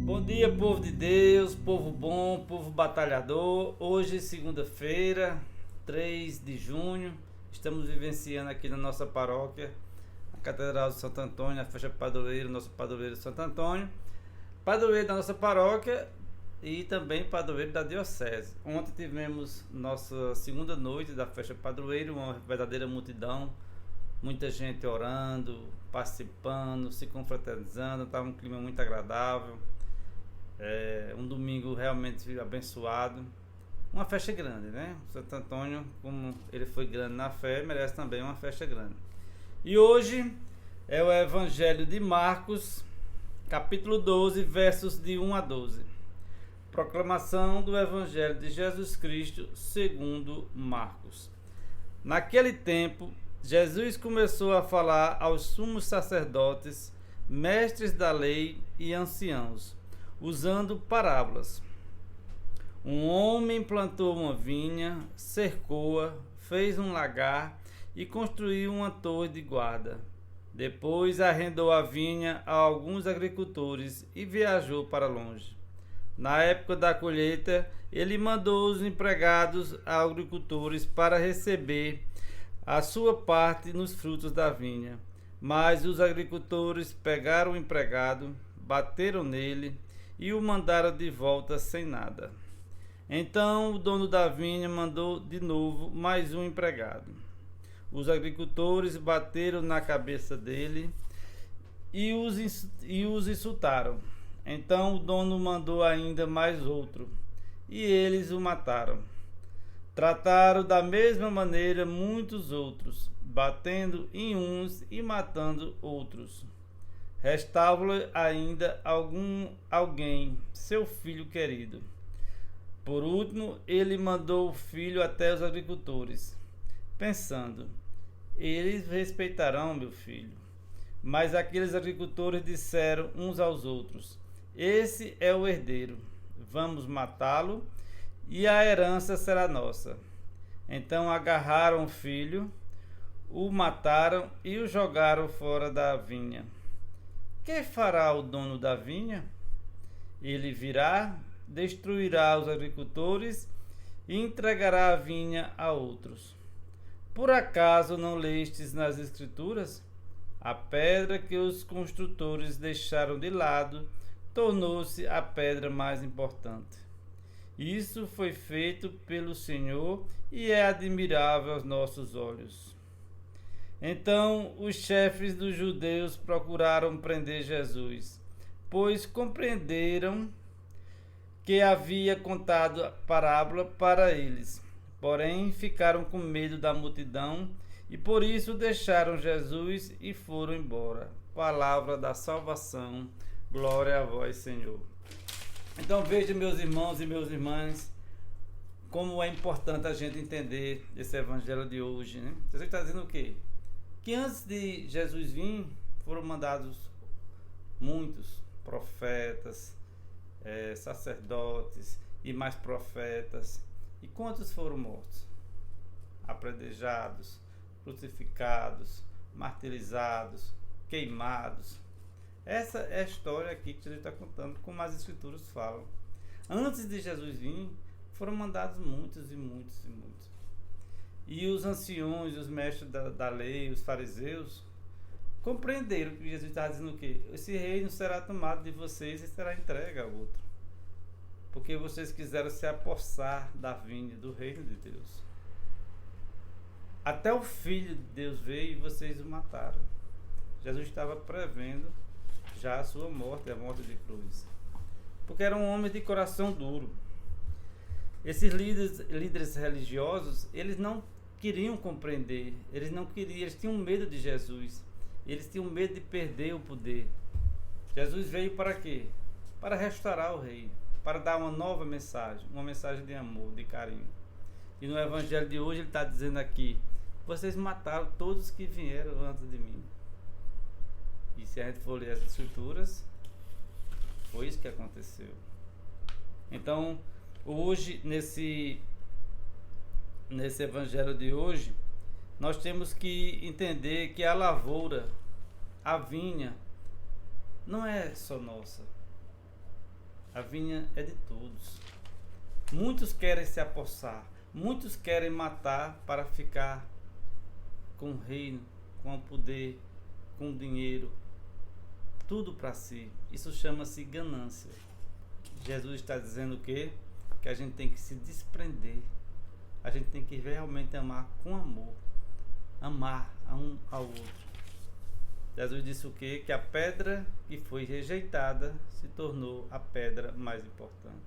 Bom dia, povo de Deus, povo bom, povo batalhador. Hoje, segunda-feira, 3 de junho, estamos vivenciando aqui na nossa paróquia, a Catedral de Santo Antônio, a festa padroeiro, nosso padroeiro Santo Antônio, padroeiro da nossa paróquia e também padroeiro da Diocese. Ontem tivemos nossa segunda noite da festa padroeiro, uma verdadeira multidão, muita gente orando, participando, se confraternizando, estava um clima muito agradável. Um domingo realmente abençoado, uma festa grande, né? Santo Antônio, como ele foi grande na fé, merece também uma festa grande. E hoje é o Evangelho de Marcos, capítulo 12, versos de 1 a 12. Proclamação do Evangelho de Jesus Cristo segundo Marcos. Naquele tempo, Jesus começou a falar aos sumos sacerdotes, mestres da lei e anciãos, usando parábolas. Um homem plantou uma vinha, cercou-a, fez um lagar e construiu uma torre de guarda. Depois arrendou a vinha a alguns agricultores e viajou para longe. Na época da colheita, ele mandou os empregados agricultores para receber a sua parte nos frutos da vinha. Mas os agricultores pegaram o empregado, bateram nele e o mandaram de volta sem nada. Então o dono da vinha mandou de novo mais um empregado. Os agricultores bateram na cabeça dele e os insultaram. Então o dono mandou ainda mais outro, e eles o mataram. Trataram da mesma maneira muitos outros, batendo em uns e matando outros. Restava-lhe ainda alguém, seu filho querido. Por último, ele mandou o filho até os agricultores, pensando: eles respeitarão meu filho. Mas aqueles agricultores disseram uns aos outros: esse é o herdeiro, vamos matá-lo e a herança será nossa. Então agarraram o filho, o mataram e o jogaram fora da vinha. Que fará o dono da vinha? Ele virá, destruirá os agricultores e entregará a vinha a outros. Por acaso não lestes nas Escrituras? A pedra que os construtores deixaram de lado tornou-se a pedra mais importante. Isso foi feito pelo Senhor e é admirável aos nossos olhos. Então os chefes dos judeus procuraram prender Jesus, pois compreenderam que havia contado a parábola para eles. Porém, ficaram com medo da multidão e por isso deixaram Jesus e foram embora. Palavra da salvação. Glória a vós, Senhor. Então veja, meus irmãos e meus irmãs, como é importante a gente entender esse evangelho de hoje, né? Você está dizendo o quê? Que antes de Jesus vir, foram mandados muitos profetas, sacerdotes e mais profetas. E quantos foram mortos? Apedrejados, crucificados, martirizados, queimados. Essa é a história aqui que Jesus está contando, como as Escrituras falam. Antes de Jesus vir, foram mandados muitos e muitos e muitos. E os anciões, os mestres da lei, os fariseus, compreenderam que Jesus estava dizendo o quê? Esse reino será tomado de vocês e será entregue a outro. Porque vocês quiseram se apossar da vinha, do reino de Deus. Até o Filho de Deus veio e vocês o mataram. Jesus estava prevendo já a sua morte, a morte de cruz. Porque era um homem de coração duro. Esses líderes religiosos, eles não queriam compreender, eles tinham medo de Jesus, eles tinham medo de perder o poder. Jesus veio para quê? Para restaurar o reino, para dar uma nova mensagem, uma mensagem de amor, de carinho. E no evangelho de hoje ele está dizendo aqui: vocês mataram todos que vieram antes de mim. E se a gente for ler as Escrituras, foi isso que aconteceu. Então, hoje, nesse evangelho de hoje, nós temos que entender que a lavoura, a vinha, não é só nossa. A vinha é de todos. Muitos querem se apossar, muitos querem matar para ficar com o reino, com o poder, com o dinheiro, tudo para si. Isso chama-se ganância. Jesus está dizendo o quê? Que a gente tem que se desprender. A gente tem que realmente amar com amor. Amar a um ao outro. Jesus disse o quê? Que a pedra que foi rejeitada se tornou a pedra mais importante.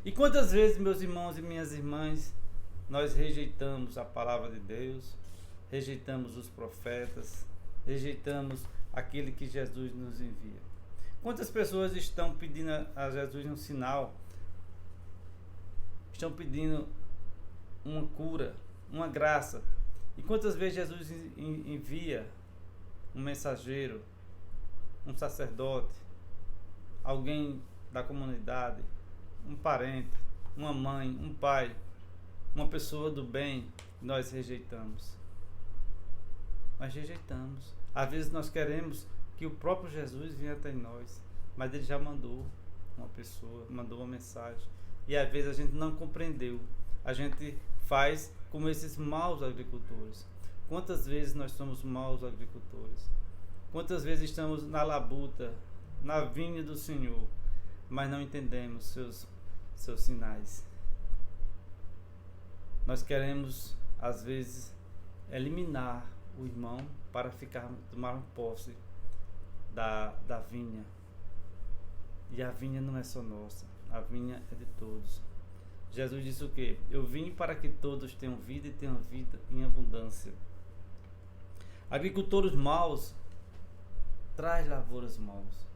E quantas vezes, meus irmãos e minhas irmãs, nós rejeitamos a palavra de Deus, rejeitamos os profetas, rejeitamos aquele que Jesus nos envia. Quantas pessoas estão pedindo a Jesus um sinal, estão pedindo uma cura, uma graça, e quantas vezes Jesus envia um mensageiro, um sacerdote, alguém da comunidade, um parente, uma mãe, um pai, uma pessoa do bem, nós rejeitamos. Nós rejeitamos. Às vezes nós queremos que o próprio Jesus venha até nós, mas ele já mandou uma pessoa, mandou uma mensagem, e às vezes a gente não compreendeu. A gente faz como esses maus agricultores. Quantas vezes nós somos maus agricultores? Quantas vezes estamos na labuta, na vinha do Senhor, mas não entendemos seus sinais? Nós queremos, às vezes, eliminar o irmão para tomar posse da vinha. E a vinha não é só nossa, a vinha é de todos. Jesus disse o quê? Eu vim para que todos tenham vida e tenham vida em abundância. Agricultores maus traz lavouras maus.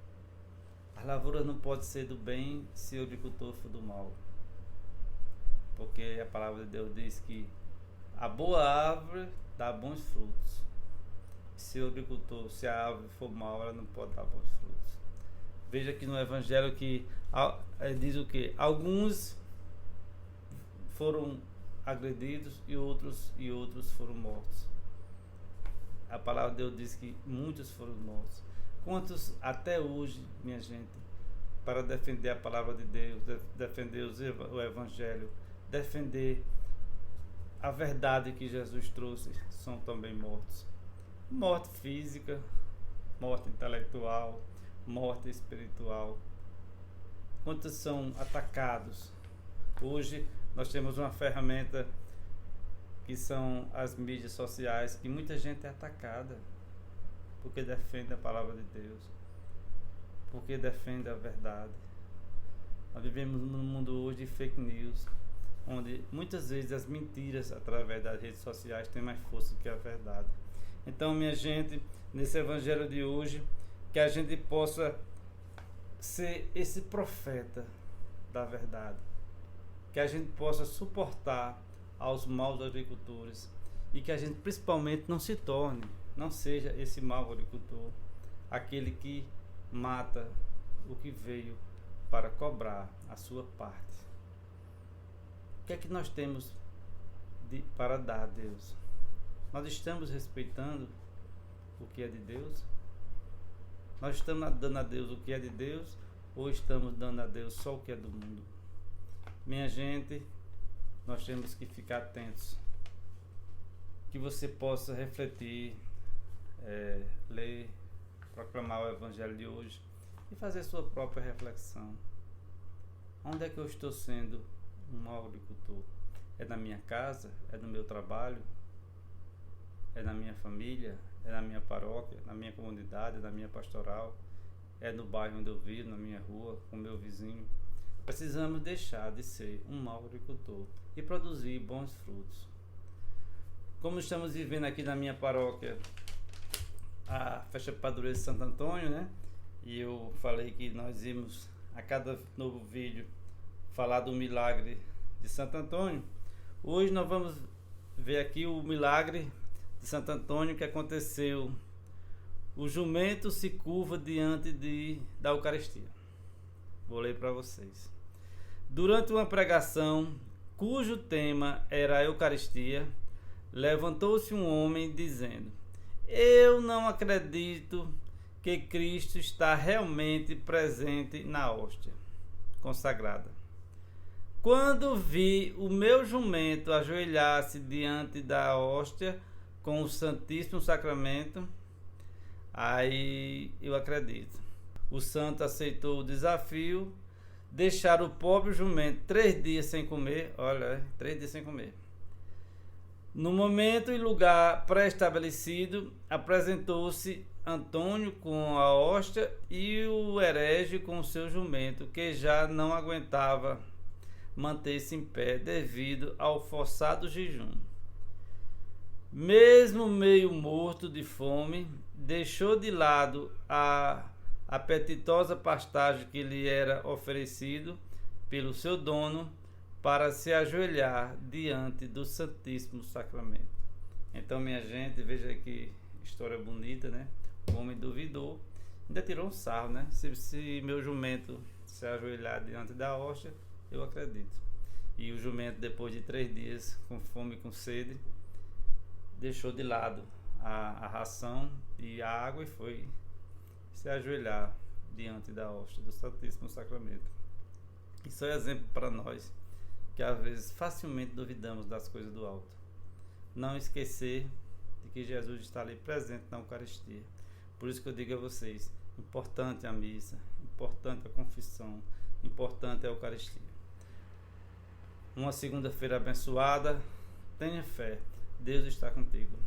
As lavouras não podem ser do bem se o agricultor for do mal. Porque a palavra de Deus diz que a boa árvore dá bons frutos. Se o agricultor, se a árvore for mal, ela não pode dar bons frutos. Veja aqui no Evangelho que diz o quê? Alguns foram agredidos e outros foram mortos. A palavra de Deus diz que muitos foram mortos. Quantos até hoje, minha gente, para defender a palavra de Deus, defender o Evangelho, defender a verdade que Jesus trouxe, são também mortos. Morte física, morte intelectual, morte espiritual. Quantos são atacados? Hoje nós temos uma ferramenta que são as mídias sociais, que muita gente é atacada porque defende a palavra de Deus, porque defende a verdade. Nós vivemos num mundo hoje de fake news, onde muitas vezes as mentiras através das redes sociais têm mais força que a verdade. Então, minha gente, nesse evangelho de hoje, que a gente possa ser esse profeta da verdade, que a gente possa suportar aos maus agricultores e que a gente principalmente não seja esse mau agricultor, aquele que mata o que veio para cobrar a sua parte. O que é que nós temos para dar a Deus? Nós estamos respeitando o que é de Deus? Nós estamos dando a Deus o que é de Deus ou estamos dando a Deus só o que é do mundo? Minha gente, nós temos que ficar atentos. Que você possa refletir, ler, proclamar o Evangelho de hoje e fazer sua própria reflexão. Onde é que eu estou sendo um mau agricultor? É na minha casa? É no meu trabalho? É na minha família? É na minha paróquia? Na minha comunidade? Na minha pastoral? É no bairro onde eu vivo? Na minha rua? Com o meu vizinho? Precisamos deixar de ser um mau agricultor e produzir bons frutos. Como estamos vivendo aqui na minha paróquia a festa padroeira de Santo Antônio, né? E eu falei que nós íamos a cada novo vídeo falar do milagre de Santo Antônio. Hoje nós vamos ver aqui o milagre de Santo Antônio que aconteceu. O jumento se curva diante da Eucaristia. Vou ler para vocês. Durante uma pregação cujo tema era a Eucaristia, levantou-se um homem dizendo: eu não acredito que Cristo está realmente presente na hóstia. consagrada. Quando vi o meu jumento ajoelhar-se diante da hóstia com o Santíssimo Sacramento, aí eu acredito. O santo aceitou o desafio, deixar o pobre jumento 3 dias sem comer, olha, 3 dias sem comer. No momento e lugar pré-estabelecido, apresentou-se Antônio com a hóstia e o herege com o seu jumento, que já não aguentava manter-se em pé devido ao forçado jejum. Mesmo meio morto de fome, deixou de lado a apetitosa pastagem que lhe era oferecido pelo seu dono para se ajoelhar diante do Santíssimo Sacramento. Então, minha gente, veja que história bonita, né? O homem duvidou, ainda tirou um sarro, né? Se meu jumento se ajoelhar diante da hóstia, eu acredito. E o jumento, depois de 3 dias com fome e com sede, deixou de lado a ração e a água e foi se ajoelhar diante da hóstia do Santíssimo Sacramento. Isso é exemplo para nós, que às vezes facilmente duvidamos das coisas do alto. Não esquecer de que Jesus está ali presente na Eucaristia. Por isso que eu digo a vocês, importante a missa, importante a confissão, importante a Eucaristia. Uma segunda-feira abençoada, tenha fé, Deus está contigo.